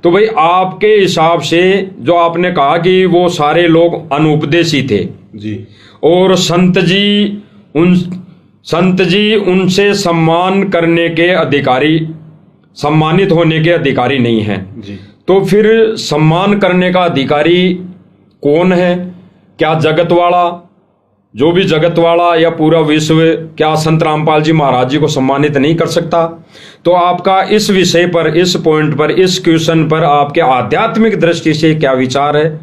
तो भाई आपके हिसाब से जो आपने कहा कि वो सारे लोग अनुपदेशी थे जी, और संत जी उनसे सम्मान करने के अधिकारी, सम्मानित होने के अधिकारी नहीं हैं जी। तो फिर सम्मान करने का अधिकारी कौन है? क्या जगत वाला, जो भी जगत वाला या पूरा विश्व, क्या संत रामपाल जी महाराज जी को सम्मानित नहीं कर सकता? तो आपका इस विषय पर, इस पॉइंट पर, इस क्वेश्चन पर आपके आध्यात्मिक दृष्टि से क्या विचार है?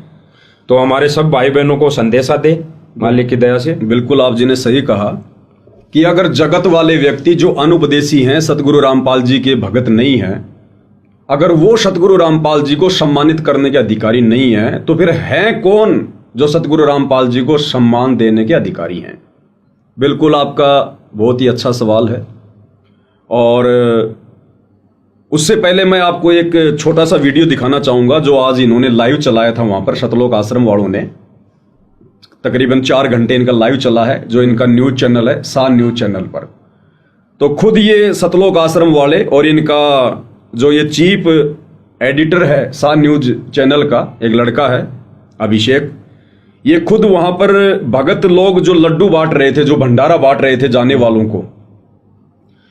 तो हमारे सब भाई बहनों को संदेशा दे मालिक की दया से। बिल्कुल, आप जी ने सही कहा कि अगर जगत वाले व्यक्ति जो अनुपदेशी हैं, सतगुरु रामपाल जी के भगत नहीं हैं, अगर वो सतगुरु रामपाल जी को सम्मानित करने के अधिकारी नहीं है, तो फिर हैं कौन जो सतगुरु रामपाल जी को सम्मान देने के अधिकारी हैं? बिल्कुल, आपका बहुत ही अच्छा सवाल है। और उससे पहले मैं आपको एक छोटा सा वीडियो दिखाना चाहूंगा जो आज इन्होंने लाइव चलाया था वहां पर, सतलोक आश्रम वालों ने। तकरीबन 4 घंटे इनका लाइव चला है, जो इनका न्यूज चैनल है, सा न्यूज चैनल पर। तो खुद ये सतलोक आश्रम वाले और इनका जो ये चीफ एडिटर है सा न्यूज चैनल का, एक लड़का है अभिषेक, ये खुद वहां पर भगत लोग जो लड्डू बांट रहे थे, जो भंडारा बांट रहे थे जाने वालों को,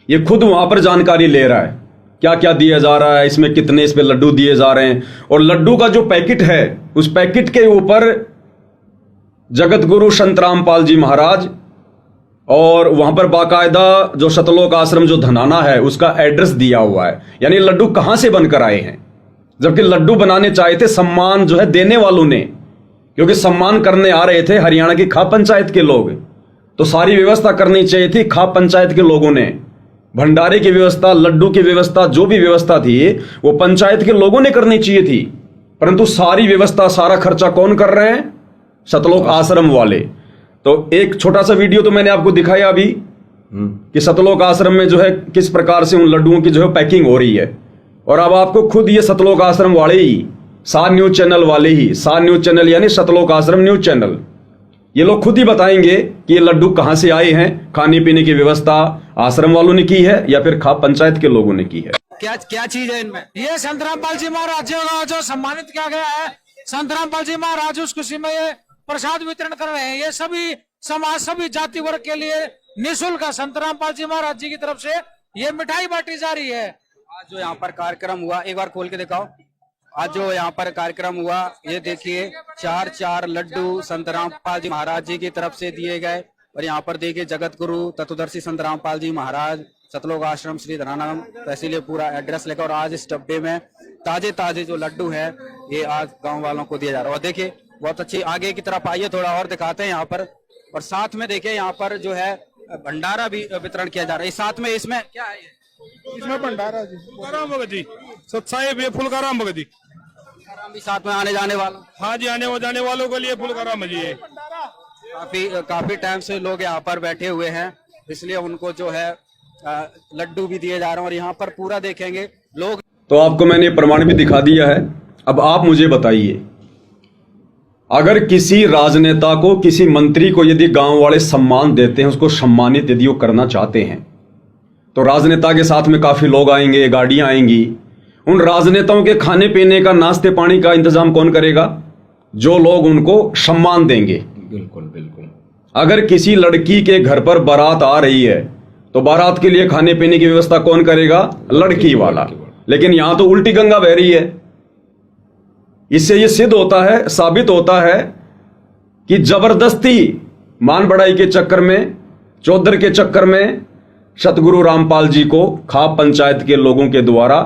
ये खुद वहां पर जानकारी ले रहा है क्या क्या दिया जा रहा है, इसमें कितने इस पे लड्डू दिए जा रहे हैं। और लड्डू का जो पैकेट है, उस पैकेट के ऊपर जगत गुरु संत रामपाल जी महाराज और वहां पर बाकायदा जो सतलोक आश्रम जो धनाना है उसका एड्रेस दिया हुआ है। यानी लड्डू कहां से बनकर आए हैं, जबकि लड्डू बनाने चाहे थे सम्मान जो है देने वालों ने, क्योंकि सम्मान करने आ रहे थे हरियाणा की खाप पंचायत के लोग, तो सारी व्यवस्था करनी चाहिए थी खाप पंचायत के लोगों ने। भंडारे की व्यवस्था, लड्डू की व्यवस्था, जो भी व्यवस्था थी वो पंचायत के लोगों ने करनी चाहिए थी, परंतु सारी व्यवस्था, सारा खर्चा कौन कर रहे हैं? सतलोक आश्रम वाले। तो एक छोटा सा वीडियो तो मैंने आपको दिखाया अभी कि सतलोक आश्रम में जो है किस प्रकार से उन लड्डुओं की जो है पैकिंग हो रही है। और अब आपको खुद ये सतलोक आश्रम वाले ही, सा न्यूज चैनल वाले ही, सा न्यूज चैनल यानी सतलोक आश्रम न्यूज चैनल, ये लोग खुद ही बताएंगे कि ये लड्डू कहां से आए हैं। खाने पीने की व्यवस्था आश्रम वालों ने की है या फिर खाप पंचायत के लोगों ने की है। क्या क्या चीज है इनमें? ये संत रामपाल जी महाराज का जो सम्मानित किया गया है, संत रामपाल जी महाराज उस खुशी में ये प्रसाद वितरण कर रहे हैं। ये सभी समाज, सभी जाति वर्ग के लिए निःशुल्क संत रामपाल जी महाराज जी की तरफ से ये मिठाई बांटी जा रही है। आज जो यहाँ पर कार्यक्रम हुआ, एक बार खोल के दिखाओ। आज जो यहाँ पर कार्यक्रम हुआ, ये देखिए 4 लड्डू संत रामपाल जी महाराज जी की तरफ से दिए गए। और यहाँ पर देखिए जगत गुरु तत्वदर्शी संत रामपाल जी महाराज, सतलोक आश्रम, श्री धनाना तहसील, ये पूरा एड्रेस लेकर। और आज इस डब्बे में ताजे जो लड्डू है ये आज गाँव वालों को दिया जा रहा है। और देखिए बहुत अच्छी, आगे की तरफ आइए, थोड़ा और दिखाते हैं यहाँ पर। और साथ में देखिए यहाँ पर जो है भंडारा भी वितरण किया जा रहा है। साथ में इसमें क्या है? इसमें भंडारा जी, फुलकाराम भगत जी, सत्साहेब ये फुलकाराम भगत जी भी साथ में आने जाने वाला। हाँ जी, आने जाने वालों के लिए फुलकाराम जी है। काफी टाइम से लोग यहाँ पर बैठे हुए हैं, इसलिए उनको जो है लड्डू भी दिए जा रहे हैं। और यहाँ पर पूरा देखेंगे लोग। तो आपको मैंने प्रमाण भी दिखा दिया है। अब आप मुझे बताइए, अगर किसी राजनेता को, किसी मंत्री को यदि गांव वाले सम्मान देते हैं, उसको सम्मानित यदि वो करना चाहते हैं, तो राजनेता के साथ में काफी लोग आएंगे, गाड़ियां आएंगी। उन राजनेताओं के खाने पीने का, नाश्ते पानी का इंतजाम कौन करेगा? जो लोग उनको सम्मान देंगे। बिल्कुल बिल्कुल। अगर किसी लड़की के घर पर बारात आ रही है तो बारात के लिए खाने पीने की व्यवस्था कौन करेगा? लड़की वाला। लेकिन यहां तो उल्टी गंगा बह रही है। इससे यह सिद्ध होता है, साबित होता है कि जबरदस्ती मान बढ़ाई के चक्कर में, चौधर के चक्कर में सतगुरु रामपाल जी को खाप पंचायत के लोगों के द्वारा,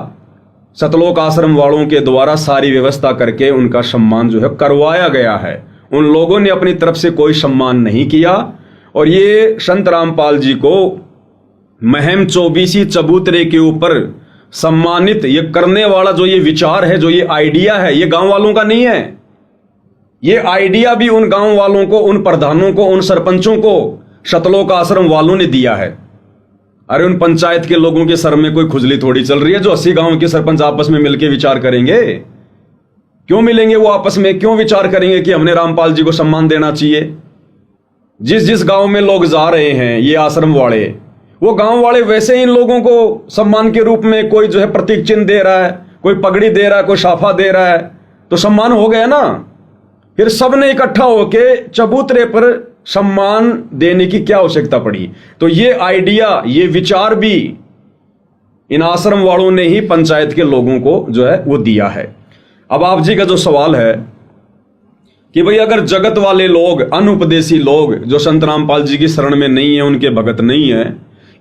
सतलोक आश्रम वालों के द्वारा सारी व्यवस्था करके उनका सम्मान जो है करवाया गया है। उन लोगों ने अपनी तरफ से कोई सम्मान नहीं किया। और ये संत रामपाल जी को महम 24 चबूतरे के ऊपर सम्मानित ये करने वाला जो ये विचार है, जो ये आइडिया है, ये गांव वालों का नहीं है। ये आइडिया भी उन गांव वालों को, उन प्रधानों को, उन सरपंचों को सतलोक आश्रम वालों ने दिया है। अरे उन पंचायत के लोगों के सर में कोई खुजली थोड़ी चल रही है जो 80 गांव के सरपंच आपस में मिलकर विचार करेंगे? क्यों मिलेंगे वो आपस में? क्यों विचार करेंगे कि हमने रामपाल जी को सम्मान देना चाहिए? जिस गांव में लोग जा रहे हैं ये आश्रम वाले, वो गांव वाले वैसे इन लोगों को सम्मान के रूप में कोई जो है प्रतीक चिन्ह दे रहा है, कोई पगड़ी दे रहा है, कोई साफा दे रहा है, तो सम्मान हो गया ना। फिर सबने इकट्ठा होके चबूतरे पर सम्मान देने की क्या आवश्यकता पड़ी? तो ये आइडिया, ये विचार भी इन आश्रम वालों ने ही पंचायत के लोगों को जो है वो दिया है। अब आप जी का जो सवाल है कि भाई अगर जगत वाले लोग, अनुपदेशी लोग जो संत रामपाल जी की शरण में नहीं है, उनके भगत नहीं है,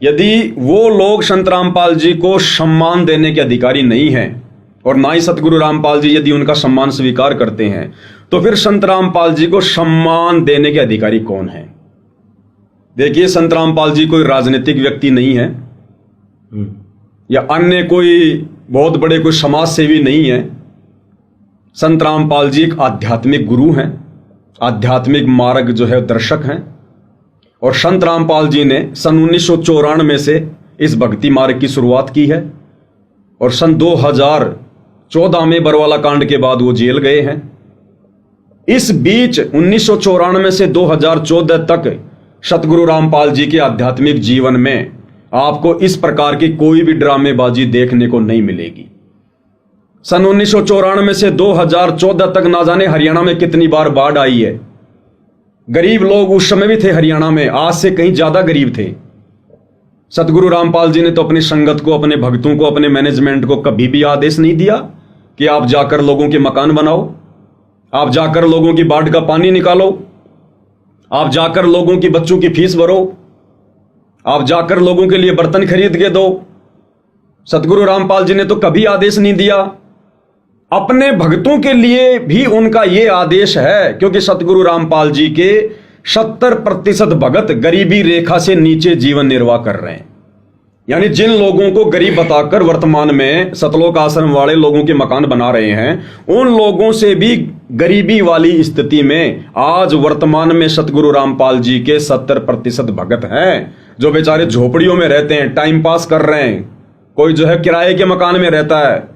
यदि वो लोग संत रामपाल जी को सम्मान देने के अधिकारी नहीं हैं और ना ही सतगुरु रामपाल जी यदि उनका सम्मान स्वीकार करते हैं, तो फिर संत रामपाल जी को सम्मान देने के अधिकारी कौन है? देखिए, संत रामपाल जी कोई राजनीतिक व्यक्ति नहीं है या अन्य कोई बहुत बड़े कोई समाज सेवी नहीं है। संत रामपाल जी एक आध्यात्मिक गुरु हैं, आध्यात्मिक मार्ग जो है दर्शक हैं। और संत रामपाल जी ने सन 1994 से इस भक्ति मार्ग की शुरुआत की है और सन 2014 में बरवाला कांड के बाद वो जेल गए हैं। इस बीच 1994 से 2014 तक सतगुरु रामपाल जी के आध्यात्मिक जीवन में आपको इस प्रकार की कोई भी ड्रामेबाजी देखने को नहीं मिलेगी। सन 1994 से 2014 तक ना जाने हरियाणा में कितनी बार बाढ़ आई है। गरीब लोग उस समय भी थे हरियाणा में, आज से कहीं ज्यादा गरीब थे। सतगुरु रामपाल जी ने तो अपनी संगत को, अपने भक्तों को, अपने मैनेजमेंट को कभी भी आदेश नहीं दिया कि आप जाकर लोगों के मकान बनाओ, आप जाकर लोगों की बाढ़ का पानी निकालो, आप जाकर लोगों की बच्चों की फीस भरो, आप जाकर लोगों के लिए बर्तन खरीद के दो। सतगुरु रामपाल जी ने तो कभी आदेश नहीं दिया। अपने भक्तों के लिए भी उनका यह आदेश है, क्योंकि सतगुरु रामपाल जी के 70% भगत गरीबी रेखा से नीचे जीवन निर्वाह कर रहे हैं। यानी जिन लोगों को गरीब बताकर वर्तमान में सतलोक आश्रम वाले लोगों के मकान बना रहे हैं, उन लोगों से भी गरीबी वाली स्थिति में आज वर्तमान में सतगुरु रामपाल जी के 70% भगत हैं, जो बेचारे झोपड़ियों में रहते हैं, टाइम पास कर रहे हैं। कोई जो है किराए के मकान में रहता है,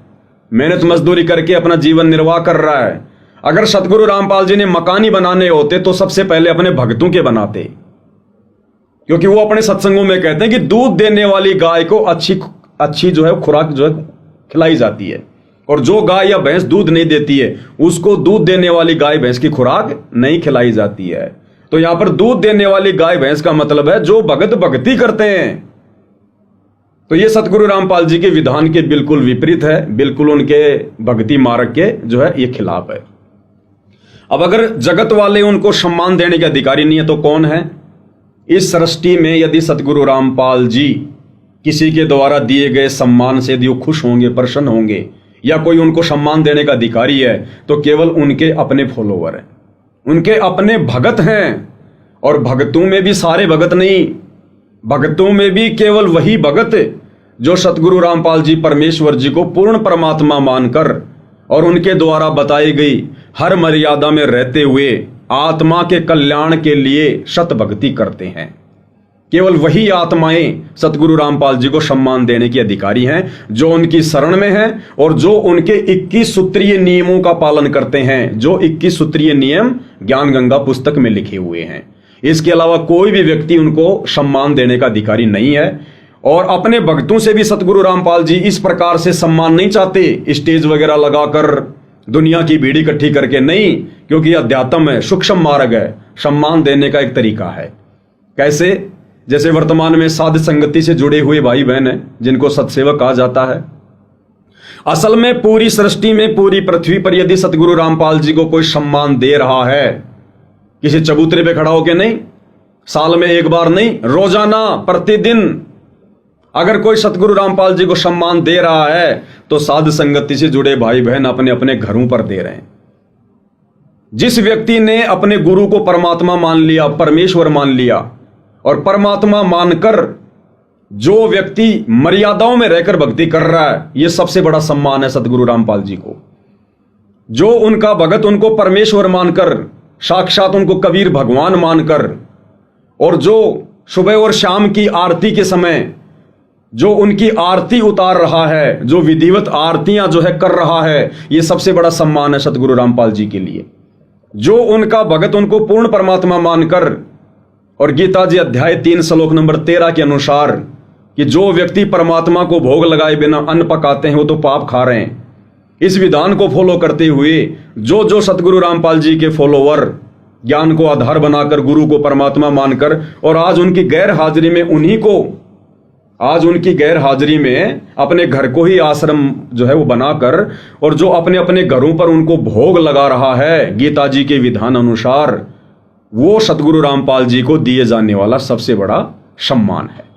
मेहनत मजदूरी करके अपना जीवन निर्वाह कर रहा है। अगर सतगुरु रामपाल जी ने मकान ही बनाने होते तो सबसे पहले अपने भक्तों के बनाते, क्योंकि वो अपने सत्संगों में कहते हैं कि दूध देने वाली गाय को अच्छी जो है खुराक जो है खिलाई जाती है, और जो गाय या भैंस दूध नहीं देती है उसको दूध देने वाली गाय भैंस की खुराक नहीं खिलाई जाती है। तो यहां पर दूध देने वाली गाय भैंस का मतलब है जो भगत भक्ति करते हैं। तो ये सतगुरु रामपाल जी के विधान के बिल्कुल विपरीत है, बिल्कुल उनके भक्ति मार्ग के जो है ये खिलाफ है। अब अगर जगत वाले उनको सम्मान देने के अधिकारी नहीं है तो कौन है? इस सृष्टि में यदि सतगुरु रामपाल जी किसी के द्वारा दिए गए सम्मान से यदि वो खुश होंगे, प्रसन्न होंगे, या कोई उनको सम्मान देने का अधिकारी है, तो केवल उनके अपने फॉलोवर हैं, उनके अपने भगत हैं। और भगतों में भी सारे भगत नहीं, भक्तों में भी केवल वही भगत जो सतगुरु रामपाल जी परमेश्वर जी को पूर्ण परमात्मा मानकर और उनके द्वारा बताई गई हर मर्यादा में रहते हुए आत्मा के कल्याण के लिए सत भक्ति करते हैं। केवल वही आत्माएं सतगुरु रामपाल जी को सम्मान देने के अधिकारी हैं, जो उनकी शरण में हैं और जो उनके 21 सूत्रीय नियमों का पालन करते हैं, जो 21 सूत्रीय नियम ज्ञान गंगा पुस्तक में लिखे हुए हैं। इसके अलावा कोई भी व्यक्ति उनको सम्मान देने का अधिकारी नहीं है। और अपने भक्तों से भी सतगुरु रामपाल जी इस प्रकार से सम्मान नहीं चाहते, स्टेज वगैरह लगाकर दुनिया की भीड़ इकट्ठी करके नहीं, क्योंकि अध्यात्म है, सूक्ष्म मार्ग है, सम्मान देने का एक तरीका है। कैसे? जैसे वर्तमान में साध संगति से जुड़े हुए भाई बहन हैं जिनको सत्सेवक कहा जाता है। असल में पूरी सृष्टि में, पूरी पृथ्वी पर यदि सतगुरु रामपाल जी को कोई सम्मान दे रहा है, किसी चबूतरे पे खड़ा होके नहीं, साल में एक बार नहीं, रोजाना प्रतिदिन अगर कोई सतगुरु रामपाल जी को सम्मान दे रहा है, तो साध संगति से जुड़े भाई बहन अपने अपने घरों पर दे रहे हैं। जिस व्यक्ति ने अपने गुरु को परमात्मा मान लिया, परमेश्वर मान लिया, और परमात्मा मानकर जो व्यक्ति मर्यादाओं में रहकर भक्ति कर रहा है, यह सबसे बड़ा सम्मान है सतगुरु रामपाल जी को। जो उनका भगत उनको परमेश्वर मानकर, साक्षात उनको कबीर भगवान मानकर, और जो सुबह और शाम की आरती के समय जो उनकी आरती उतार रहा है, जो विधिवत आरतियां जो है कर रहा है, यह सबसे बड़ा सम्मान है सतगुरु रामपाल जी के लिए। जो उनका भगत उनको पूर्ण परमात्मा मानकर, और गीता जी अध्याय 3 श्लोक नंबर 13 के अनुसार कि जो व्यक्ति परमात्मा को भोग लगाए बिना अन्न पकाते हैं वो तो पाप खा रहे हैं, इस विधान को फॉलो करते हुए जो जो सतगुरु रामपाल जी के फॉलोवर ज्ञान को आधार बनाकर गुरु को परमात्मा मानकर और आज उनकी गैर हाजिरी में अपने घर को ही आश्रम जो है वो बनाकर और जो अपने अपने घरों पर उनको भोग लगा रहा है गीता जी के विधान अनुसार, वो सतगुरु रामपाल जी को दिए जाने वाला सबसे बड़ा सम्मान है।